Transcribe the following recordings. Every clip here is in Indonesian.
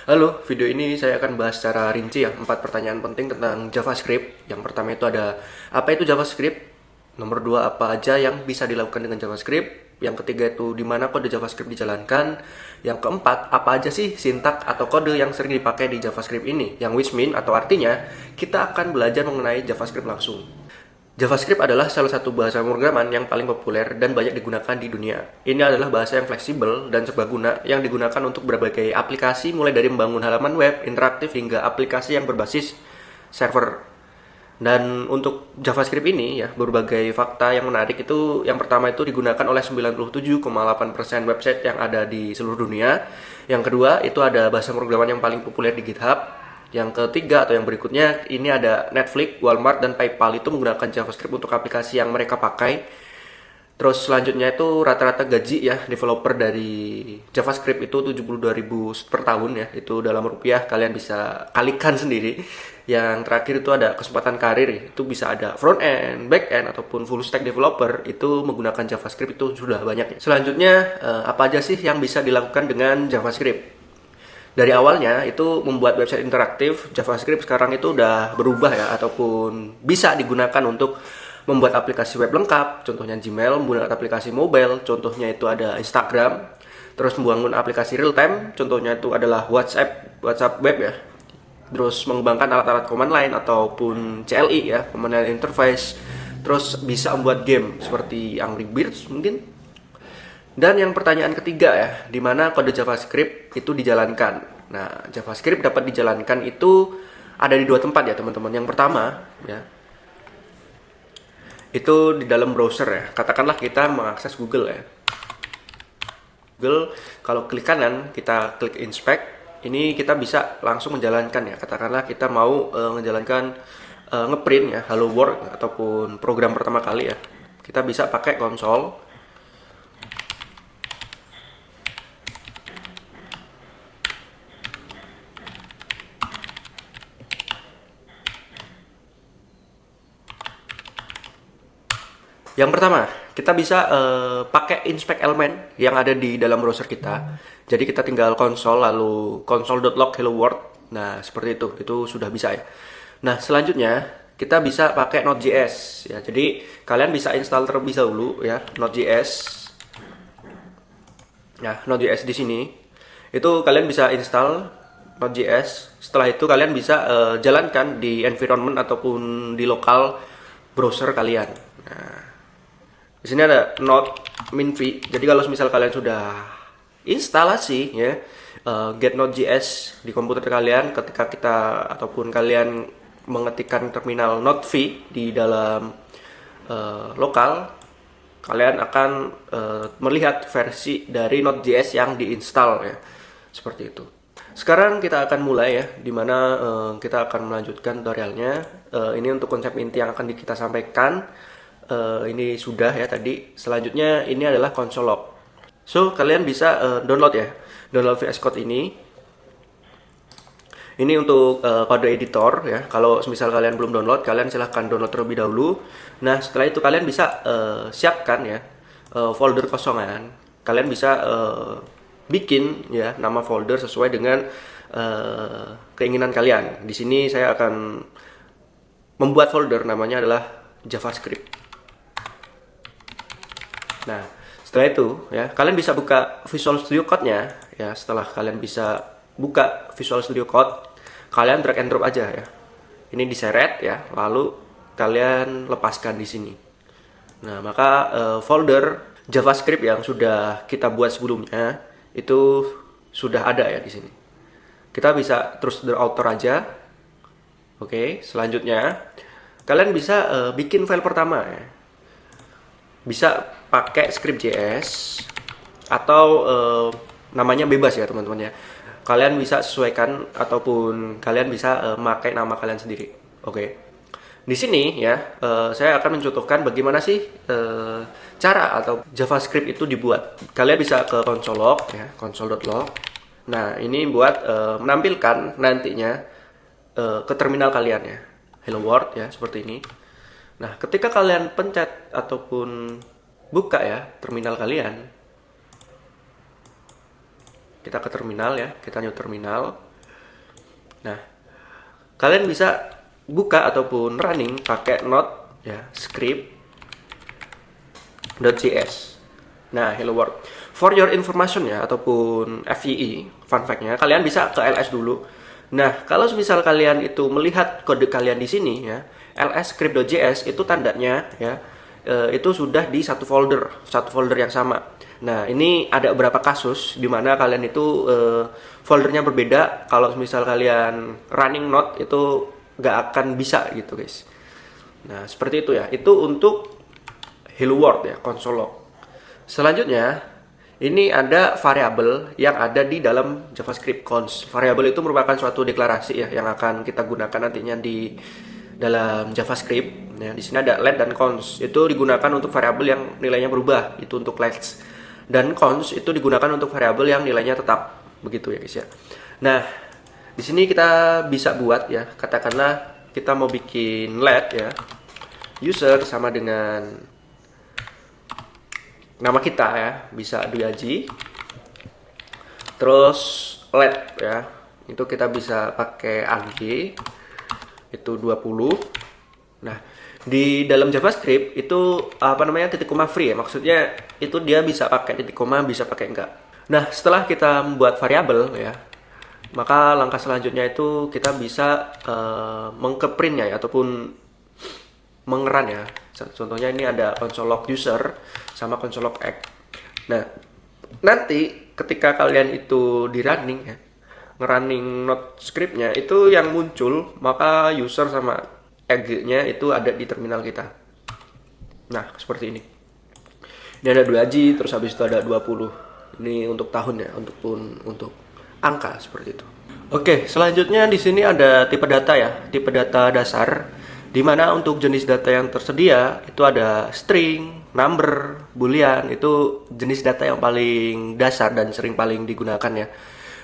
Halo, video ini saya akan bahas secara rinci ya 4 pertanyaan penting tentang JavaScript. Yang pertama itu ada apa itu JavaScript? Nomor 2 apa aja yang bisa dilakukan dengan JavaScript? Yang ketiga itu di mana kode JavaScript dijalankan? Yang keempat, apa aja sih sintak atau kode yang sering dipakai di JavaScript ini? Yang which mean atau artinya kita akan belajar mengenai JavaScript langsung. JavaScript adalah salah satu bahasa pemrograman yang paling populer dan banyak digunakan di dunia. Ini adalah bahasa yang fleksibel dan serbaguna yang digunakan untuk berbagai aplikasi mulai dari membangun halaman web, interaktif hingga aplikasi yang berbasis server. Dan untuk JavaScript ini ya, berbagai fakta yang menarik itu yang pertama itu digunakan oleh 97,8% website yang ada di seluruh dunia. Yang kedua itu ada bahasa pemrograman yang paling populer di GitHub. Yang ketiga atau yang berikutnya ini ada Netflix, Walmart, dan PayPal itu menggunakan JavaScript untuk aplikasi yang mereka pakai. Terus selanjutnya itu rata-rata gaji ya developer dari JavaScript itu 72.000 per tahun ya. Itu dalam rupiah kalian bisa kalikan sendiri. Yang terakhir itu ada kesempatan karir, itu bisa ada front end, back end ataupun full stack developer itu menggunakan JavaScript itu sudah banyak ya. Selanjutnya apa aja sih yang bisa dilakukan dengan JavaScript? Dari awalnya itu membuat website interaktif, JavaScript sekarang itu udah berubah ya, ataupun bisa digunakan untuk membuat aplikasi web lengkap, contohnya Gmail, membuat aplikasi mobile, contohnya itu ada Instagram, terus membangun aplikasi real time, contohnya itu adalah WhatsApp web ya, terus mengembangkan alat-alat command line ataupun CLI ya, command line interface, terus bisa membuat game seperti Angry Birds mungkin. Dan yang pertanyaan ketiga ya, di mana kode JavaScript itu dijalankan. Nah, JavaScript dapat dijalankan itu ada di dua tempat ya teman-teman. Yang pertama ya, itu di dalam browser ya. Katakanlah kita mengakses Google ya. Google, kalau klik kanan kita klik inspect, ini kita bisa langsung menjalankan ya. Katakanlah kita mau menjalankan ngeprint ya, Hello World ataupun program pertama kali ya. Kita bisa pakai konsol. Yang pertama, kita bisa pakai inspect element yang ada di dalam browser kita. Jadi kita tinggal konsol lalu console.log hello world. Nah, seperti itu sudah bisa ya. Nah, selanjutnya kita bisa pakai Node.js ya. Jadi kalian bisa install terlebih dahulu ya Node.js. Nah, Node.js di sini itu kalian bisa install Node.js. Setelah itu kalian bisa jalankan di environment ataupun di lokal browser kalian. Nah, di sini ada Node Minv. Jadi kalau misal kalian sudah instalasi ya get Node.js di komputer kalian, ketika kita ataupun kalian mengetikkan terminal Node v di dalam lokal, kalian akan melihat versi dari Node.js yang diinstal ya. Seperti itu. Sekarang kita akan mulai ya, dimana kita akan melanjutkan tutorialnya. Ini untuk konsep inti yang akan kita sampaikan. Ini sudah ya tadi. Selanjutnya ini adalah console log. So kalian bisa download ya, download VS Code ini. Ini untuk kode editor ya. Kalau misal kalian belum download, kalian silahkan download terlebih dahulu. Nah setelah itu kalian bisa siapkan ya folder kosongan. Kalian bisa bikin ya nama folder sesuai dengan keinginan kalian. Di sini saya akan membuat folder namanya adalah JavaScript. Nah, setelah itu ya, kalian bisa buka Visual Studio Code-nya ya. Setelah kalian bisa buka Visual Studio Code, kalian drag and drop aja ya. Ini diseret ya, lalu kalian lepaskan di sini. Nah, maka folder JavaScript yang sudah kita buat sebelumnya itu sudah ada ya di sini. Kita bisa terus the author aja. Oke, selanjutnya kalian bisa bikin file pertama ya. Bisa pakai script.js atau namanya bebas ya teman-teman ya. Kalian bisa sesuaikan ataupun kalian bisa pakai nama kalian sendiri. Oke. Di sini ya saya akan mencontohkan bagaimana sih cara atau JavaScript itu dibuat. Kalian bisa ke console log ya, console.log. Nah, ini buat menampilkan nantinya ke terminal kalian ya. Hello world ya, seperti ini. Nah, ketika kalian pencet ataupun buka ya terminal kalian, kita ke terminal ya, kita new terminal. Nah, kalian bisa buka ataupun running pakai node ya, script.js. Nah, hello world. For your information ya, ataupun FYI, fun fact-nya, kalian bisa ke ls dulu. Nah, kalau misal kalian itu melihat kode kalian di sini ya, ls script.js itu tandanya ya, itu sudah di satu folder yang sama. Nah, ini ada beberapa kasus di mana kalian itu foldernya berbeda. Kalau misal kalian running node itu nggak akan bisa gitu guys. Nah, seperti itu ya. Itu untuk hello world ya, console log. Selanjutnya, ini ada variabel yang ada di dalam JavaScript cons. Variabel itu merupakan suatu deklarasi ya yang akan kita gunakan nantinya di dalam JavaScript. Ya, di sini ada let dan cons. Itu digunakan untuk variabel yang nilainya berubah, itu untuk let. Dan cons itu digunakan untuk variabel yang nilainya tetap. Begitu ya guys ya. Nah, di sini kita bisa buat ya, katakanlah kita mau bikin let ya. User sama dengan nama kita ya, bisa Dwi Aji. Terus let ya, itu kita bisa pakai AG, itu 20. Nah, di dalam JavaScript itu apa namanya, titik koma free ya, maksudnya itu dia bisa pakai titik koma, bisa pakai enggak. Nah, setelah kita membuat variabel ya, maka langkah selanjutnya itu kita bisa mengkeprintnya ya, ataupun mengeran ya. Contohnya ini ada console log user sama console log egg. Nah, nanti ketika kalian itu di running ya, ngerunning node scriptnya, itu yang muncul maka user sama egg-nya itu ada di terminal kita. Nah, seperti ini. Ini ada 2 Aji, terus habis itu ada 20. Ini untuk tahun ya, untuk angka seperti itu. Oke, selanjutnya di sini ada tipe data ya, tipe data dasar. Di mana untuk jenis data yang tersedia itu ada string, number, boolean, itu jenis data yang paling dasar dan sering paling digunakan ya.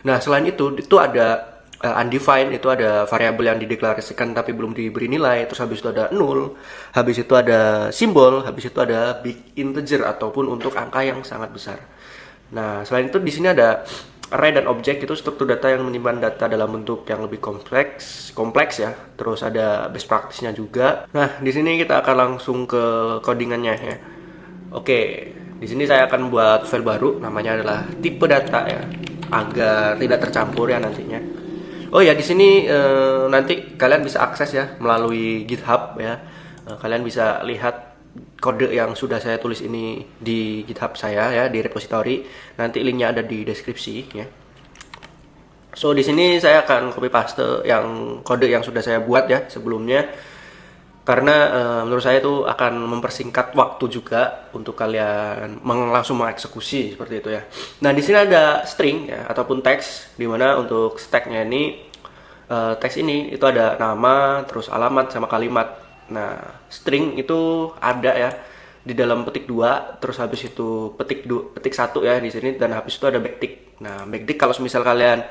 Nah, selain itu ada undefined, itu ada variabel yang dideklarasikan tapi belum diberi nilai. Terus habis itu ada null, habis itu ada simbol, habis itu ada big integer ataupun untuk angka yang sangat besar. Nah, selain itu di sini ada array dan object, itu struktur data yang menyimpan data dalam bentuk yang lebih kompleks ya. Terus ada best practice-nya juga. Nah, di sini kita akan langsung ke codingannya ya. Oke, di sini saya akan buat file baru, namanya adalah tipe data ya, agar tidak tercampur ya nantinya. Oh ya, di sini nanti kalian bisa akses ya melalui GitHub ya. Kalian bisa lihat kode yang sudah saya tulis ini di GitHub saya ya, di repository. Nanti linknya ada di deskripsi ya. So di sini saya akan copy paste yang kode yang sudah saya buat ya sebelumnya, karena menurut saya itu akan mempersingkat waktu juga untuk kalian langsung mengeksekusi seperti itu ya. Nah, di sini ada string ya ataupun teks, dimana untuk stacknya ini teks ini itu ada nama, terus alamat sama kalimat. Nah, string itu ada ya di dalam petik 2, terus habis itu petik 1 ya di sini, dan habis itu ada backtick. Nah, backtick kalau misal kalian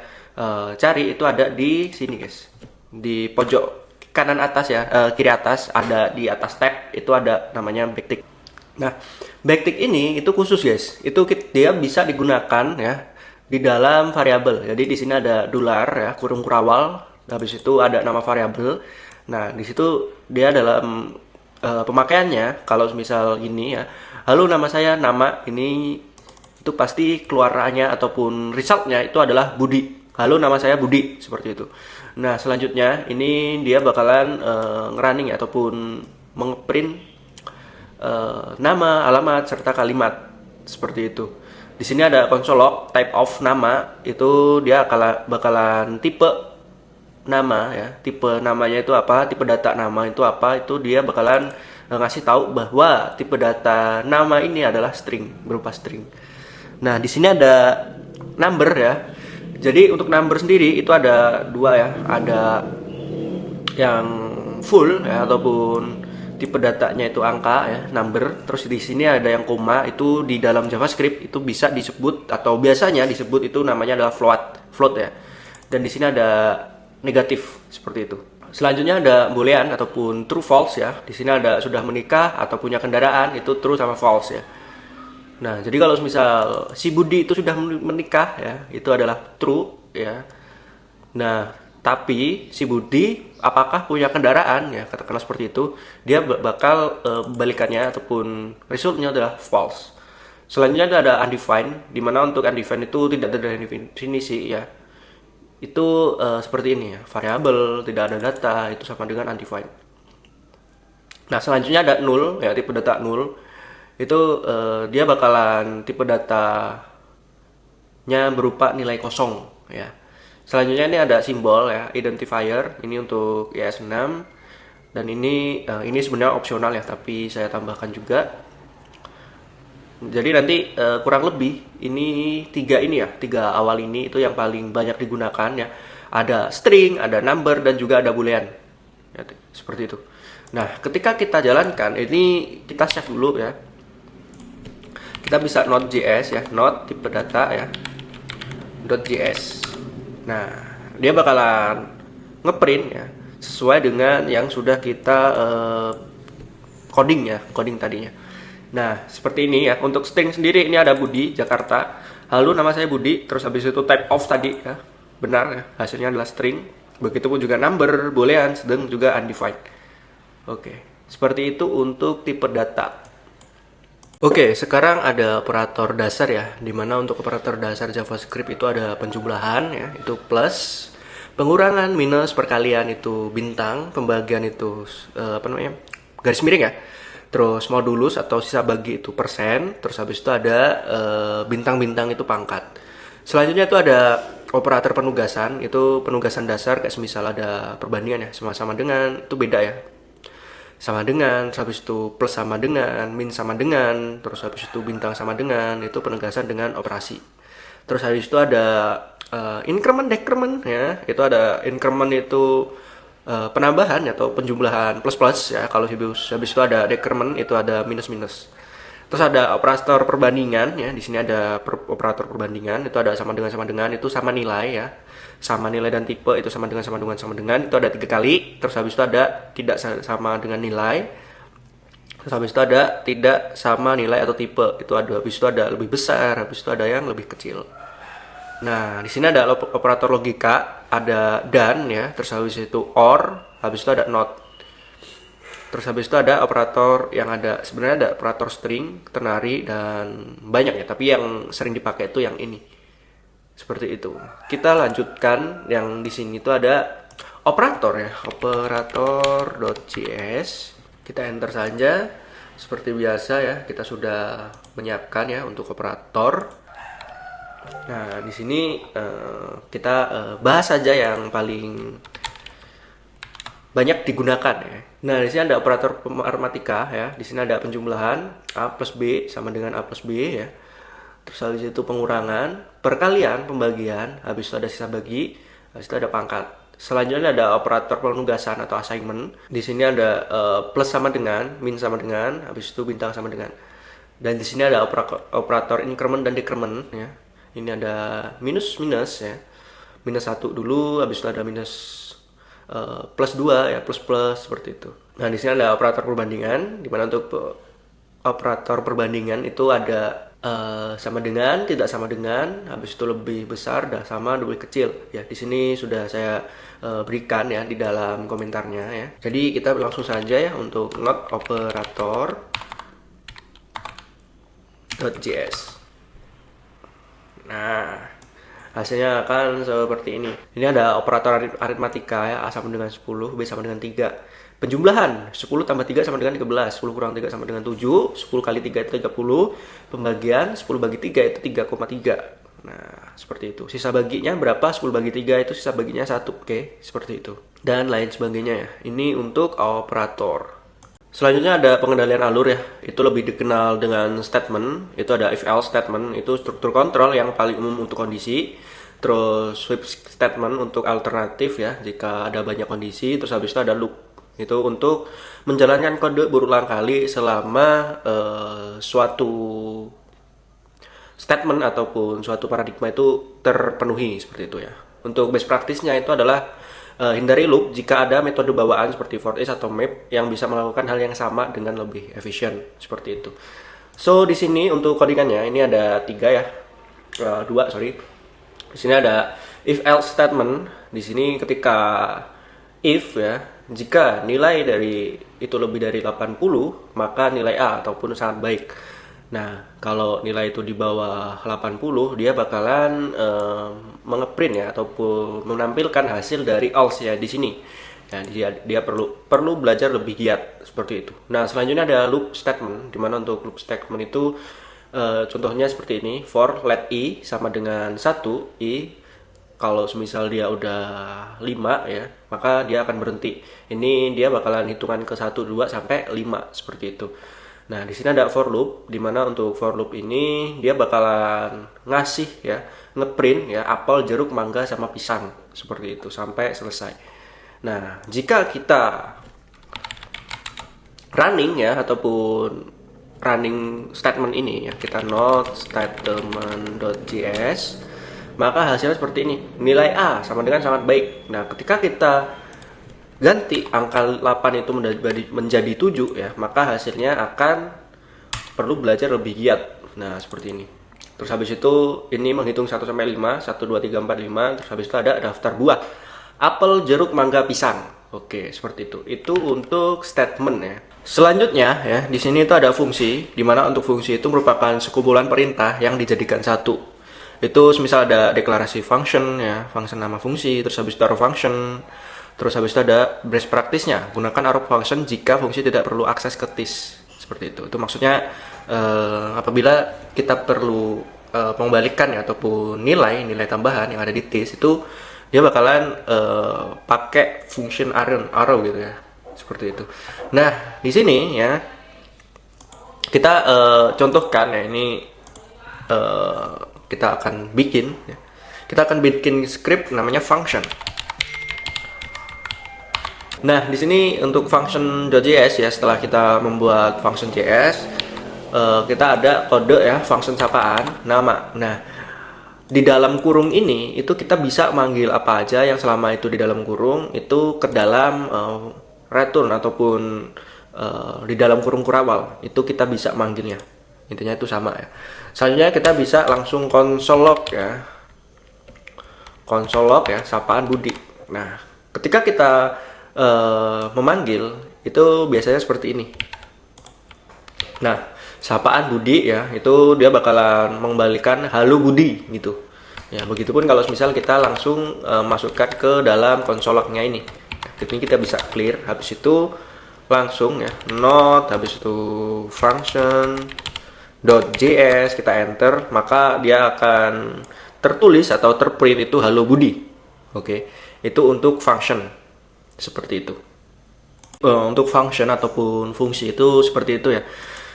cari itu ada di sini guys, di pojok kanan atas ya, kiri atas, ada di atas tab itu ada namanya backtick. Nah, backtick ini itu khusus guys, itu dia bisa digunakan ya di dalam variabel. Jadi di sini ada dolar ya, kurung kurawal, habis itu ada nama variabel. Nah, di situ dia dalam pemakaiannya, kalau misal gini ya, halo nama saya, nama ini itu pasti keluarannya ataupun resultnya itu adalah Budi. Halo nama saya Budi, seperti itu. Nah, selanjutnya ini dia bakalan ngerunning ya, ataupun mengeprint nama, alamat serta kalimat seperti itu. Di sini ada console log type of nama, itu dia bakalan tipe nama ya, tipe namanya itu apa, tipe data nama itu apa, itu dia bakalan ngasih tahu bahwa tipe data nama ini adalah string, berupa string. Nah, di sini ada number ya. Jadi untuk number sendiri itu ada 2 ya, ada yang full ya, ataupun tipe datanya itu angka ya, number. Terus di sini ada yang koma, itu di dalam JavaScript itu bisa disebut atau biasanya disebut itu namanya adalah float ya. Dan di sini ada negatif seperti itu. Selanjutnya ada boolean ataupun true false ya. Di sini ada sudah menikah atau punya kendaraan, itu true sama false ya. Nah, jadi kalau misal si Budi itu sudah menikah ya, itu adalah true ya. Nah, Tapi si Budi apakah punya kendaraan ya, katakanlah seperti itu, dia bakal balikannya ataupun resultnya adalah false. Selanjutnya ada undefined, di mana untuk undefined itu tidak ada definisi ya. Itu seperti ini ya, variabel, tidak ada data, itu sama dengan undefined. Nah, selanjutnya ada null ya, tipe data null. Itu dia bakalan tipe datanya berupa nilai kosong ya. Selanjutnya ini ada simbol ya, identifier, ini untuk IS6 dan ini sebenarnya opsional ya, tapi saya tambahkan juga. Jadi nanti kurang lebih ini tiga awal ini itu yang paling banyak digunakan ya. Ada string, ada number dan juga ada boolean. Ya, seperti itu. Nah, ketika kita jalankan ini kita save dulu ya. Kita bisa Node.js ya, node tipe data ya, .js. Nah, dia bakalan ngeprint ya sesuai dengan yang sudah kita coding tadinya. Nah, seperti ini ya. Untuk string sendiri ini ada Budi Jakarta. Halo, nama saya Budi. Terus habis itu type of tadi ya, benar ya. Hasilnya adalah string. Begitupun juga number, boolean, dan juga undefined. Oke, seperti itu untuk tipe data. Oke, sekarang ada operator dasar ya, dimana untuk operator dasar JavaScript itu ada penjumlahan ya, itu plus, pengurangan, minus, perkalian itu bintang, pembagian itu garis miring ya, terus modulus atau sisa bagi itu persen, terus habis itu ada bintang-bintang itu pangkat. Selanjutnya itu ada operator penugasan, itu penugasan dasar kayak semisal ada perbandingan ya, sama-sama dengan, itu beda ya. Sama dengan, terus habis itu plus sama dengan, min sama dengan, terus habis itu bintang sama dengan, itu penegasan dengan operasi. Terus habis itu ada increment, decrement ya, itu ada increment itu penambahan atau penjumlahan plus plus ya, kalau habis itu ada decrement itu ada minus minus. Terus ada operator perbandingan ya, di sini ada operator perbandingan, itu ada sama dengan itu sama nilai ya. Sama nilai dan tipe itu sama dengan itu ada 3 kali. Terus habis itu ada tidak sama dengan nilai. Terus habis itu ada tidak sama nilai atau tipe, itu ada, habis itu ada lebih besar, habis itu ada yang lebih kecil. Nah, di sini ada operator logika, ada dan ya, terus habis itu or, habis itu ada not. Terus habis itu ada operator yang ada, sebenarnya ada operator string, ternary dan banyak ya, tapi yang sering dipakai itu yang ini. Seperti itu. Kita lanjutkan yang di sini itu ada operator ya, operator.js. Kita enter saja seperti biasa ya. Kita sudah menyiapkan ya untuk operator. Nah, di sini kita bahas saja yang paling banyak digunakan ya. Nah, di sini ada operator aritmatika ya. Di sini ada penjumlahan A plus B sama dengan A plus B ya. Terus habis itu pengurangan, perkalian, pembagian, habis itu ada sisa bagi, habis itu ada pangkat. Selanjutnya ada operator penugasan atau assignment. Di sini ada plus sama dengan, min sama dengan, habis itu bintang sama dengan. Dan di sini ada operator increment dan decrement ya. Ini ada minus minus ya. Minus 1 dulu, habis itu ada minus plus 2 ya, plus plus seperti itu. Nah, di sini ada operator perbandingan, di mana untuk operator perbandingan itu ada sama dengan, tidak sama dengan, habis itu lebih besar, dah sama, lebih kecil. Ya, di sini sudah saya berikan ya di dalam komentarnya ya. Jadi kita langsung saja ya untuk not operator.js. Nah, hasilnya akan seperti ini. Ini ada operator aritmatika ya, A sama dengan 10, B sama dengan 3. Penjumlahan, 10 tambah 3 sama dengan 13, 10 kurang 3 sama dengan 7, 10 kali 3 itu 30, pembagian 10 bagi 3 itu 3,3. Nah, seperti itu. Sisa baginya berapa? 10 bagi 3 itu sisa baginya 1, oke, seperti itu. Dan lain sebagainya ya. Ini untuk operator. Selanjutnya ada pengendalian alur ya. Itu lebih dikenal dengan statement. Itu ada if else statement, itu struktur kontrol yang paling umum untuk kondisi. Terus sweep statement untuk alternatif ya, jika ada banyak kondisi. Terus habis itu ada loop. Itu untuk menjalankan kode berulang kali selama suatu statement ataupun suatu paradigma itu terpenuhi, seperti itu ya. Untuk best practice-nya itu adalah hindari loop jika ada metode bawaan seperti for each atau map yang bisa melakukan hal yang sama dengan lebih efisien, seperti itu. So di sini untuk codingannya ini ada 3 ya, 2 sorry. Di sini ada If else statement di sini ketika if ya, jika nilai dari itu lebih dari 80, maka nilai A ataupun sangat baik. Nah, kalau nilai itu di bawah 80, dia bakalan mengeprint ya ataupun menampilkan hasil dari else ya di sini. Nah, dia perlu belajar lebih giat seperti itu. Nah, selanjutnya ada loop statement, di mana untuk loop statement itu contohnya seperti ini. For let i sama dengan 1 i. Kalau semisal dia udah 5 ya, maka dia akan berhenti. Ini dia bakalan hitungan ke 1 2 sampai 5 seperti itu. Nah, di sini ada for loop, di mana untuk for loop ini dia bakalan ngasih ya, ngeprint ya apel, jeruk, mangga sama pisang seperti itu sampai selesai. Nah, jika kita running ya ataupun running statement ini ya, kita not statement.js, maka hasilnya seperti ini. Nilai A sama dengan sangat baik. Nah, ketika kita ganti angka 8 itu menjadi 7 ya, maka hasilnya akan perlu belajar lebih giat. Nah, seperti ini. Terus habis itu ini menghitung 1 sampai 5, 1 2 3 4 5, terus habis itu ada daftar buah. Apel, jeruk, mangga, pisang. Oke, seperti itu. Itu untuk statement ya. Selanjutnya ya, di sini itu ada fungsi, di mana untuk fungsi itu merupakan sekumpulan perintah yang dijadikan satu. Itu misal ada deklarasi function ya, function nama fungsi, terus habis itu arrow function, terus habis itu ada best practice-nya, gunakan arrow function jika fungsi tidak perlu akses ke TIS. Seperti itu. Itu maksudnya apabila kita perlu mengembalikan ya, ataupun nilai tambahan yang ada di TIS itu dia bakalan pakai function arrow gitu ya. Seperti itu. Nah, di sini ya kita contohkan ya, ini kita akan bikin script namanya function. Nah, di sini untuk function.js ya, setelah kita membuat function JS, kita ada kode ya, function sapaan nama. Nah, di dalam kurung ini itu kita bisa manggil apa aja yang selama itu di dalam kurung itu ke dalam return ataupun di dalam kurung kurawal itu kita bisa manggilnya. Intinya itu sama ya. Selanjutnya kita bisa langsung console log ya, sapaan Budi. Nah, ketika kita memanggil itu biasanya seperti ini. Nah, sapaan Budi ya, itu dia bakalan mengembalikan halo Budi gitu. Ya, begitupun kalau misal kita langsung masukkan ke dalam console log-nya ini. Ini kita bisa clear, habis itu langsung ya, not, habis itu function.js, kita enter, maka dia akan tertulis atau terprint itu halo Budi. Oke, itu untuk function seperti itu. Untuk function ataupun fungsi itu seperti itu ya.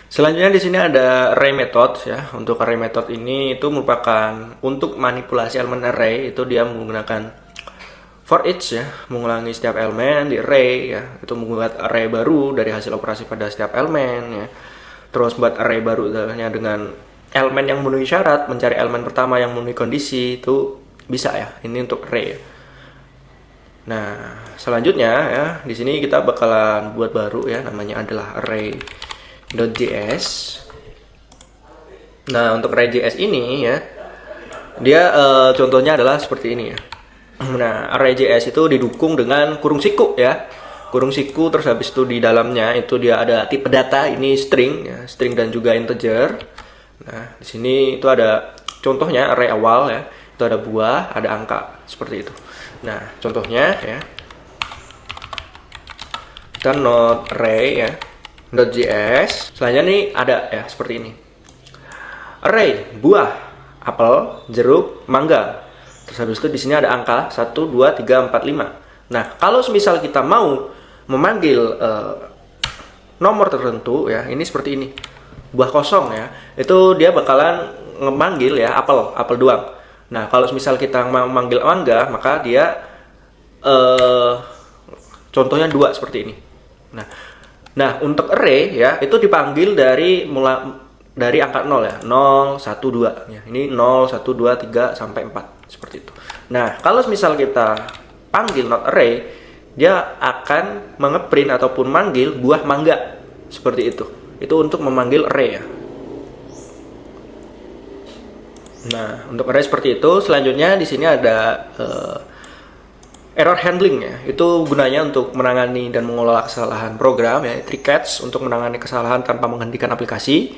Selanjutnya di sini ada array method ya. Untuk array method ini itu merupakan untuk manipulasi elemen array, itu dia menggunakan for each ya, mengulangi setiap elemen di array ya, itu membuat array baru dari hasil operasi pada setiap elemen ya. Terus buat array baru dengan elemen yang memenuhi syarat, mencari elemen pertama yang memenuhi kondisi, itu bisa ya. Ini untuk array ya. Nah, selanjutnya ya, di sini kita bakalan buat baru ya, namanya adalah array.js. Nah, untuk array.js ini ya, dia contohnya adalah seperti ini ya. Nah, array.js itu didukung dengan kurung siku ya. Kurung siku, terus habis itu di dalamnya itu dia ada tipe data, ini string ya, string dan juga integer. Nah, di sini itu ada contohnya array awal ya. Itu ada buah, ada angka seperti itu. Nah, contohnya ya. Kita not array ya, .js. Selanjutnya nih ada ya seperti ini. Array buah, apel, jeruk, mangga. Terus habis itu di sini ada angka 1 2 3 4 5. Nah, kalau misal kita mau memanggil nomor tertentu ya, ini seperti ini. Buah kosong ya. Itu dia bakalan memanggil ya apel doang. Nah, kalau misal kita mau memanggil mangga, maka dia contohnya 2 seperti ini. Nah, untuk array ya, itu dipanggil dari angka 0 ya. 0 1 2 ya. Ini 0 1 2 3 sampai 4. Seperti itu. Nah, kalau misal kita panggil not array, dia akan mengeprint ataupun manggil buah mangga. Seperti itu. Itu untuk memanggil array ya. Nah, untuk array seperti itu, selanjutnya di sini ada error handling ya. Itu gunanya untuk menangani dan mengelola kesalahan program ya, TreeCats untuk menangani kesalahan tanpa menghentikan aplikasi.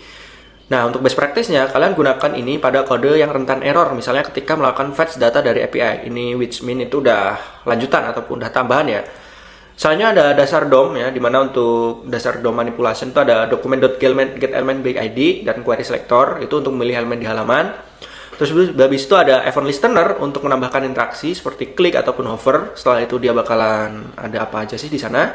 Nah, untuk best practice-nya, kalian gunakan ini pada kode yang rentan error, misalnya ketika melakukan fetch data dari API. Ini which mean itu udah lanjutan ataupun udah tambahan ya. Selanjutnya ada dasar DOM ya, dimana untuk dasar DOM manipulation itu ada document.getElementBakeID dan query selector, itu untuk memilih elemen di halaman. Terus habis itu ada event listener untuk menambahkan interaksi seperti klik ataupun hover. Setelah itu dia bakalan ada apa aja sih di sana.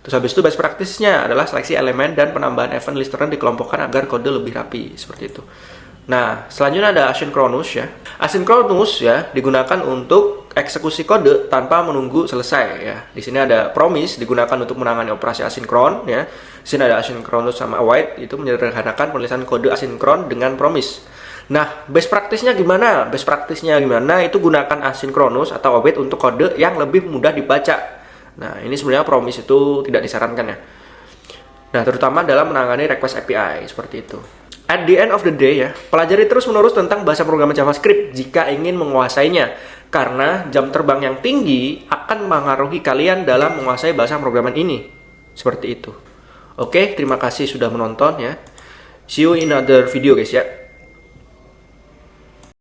Terus habis itu best practice-nya adalah seleksi elemen dan penambahan event listener dikelompokkan agar kode lebih rapi, seperti itu. Nah, selanjutnya ada asynchronous ya. Asynchronous ya digunakan untuk eksekusi kode tanpa menunggu selesai ya. Di sini ada promise digunakan untuk menangani operasi asinkron ya. Di sini ada asynchronous sama await, itu menyederhanakan penulisan kode asinkron dengan promise. Nah, best practice-nya gimana? Best practice-nya gimana? Itu gunakan asynchronous atau await untuk kode yang lebih mudah dibaca. Nah, ini sebenarnya promise itu tidak disarankan ya. Nah, terutama dalam menangani request API, seperti itu. At the end of the day ya, pelajari terus-menerus tentang bahasa programan JavaScript jika ingin menguasainya. Karena jam terbang yang tinggi akan mengaruhi kalian dalam menguasai bahasa programan ini. Seperti itu. Oke, terima kasih sudah menonton ya. See you in another video guys ya.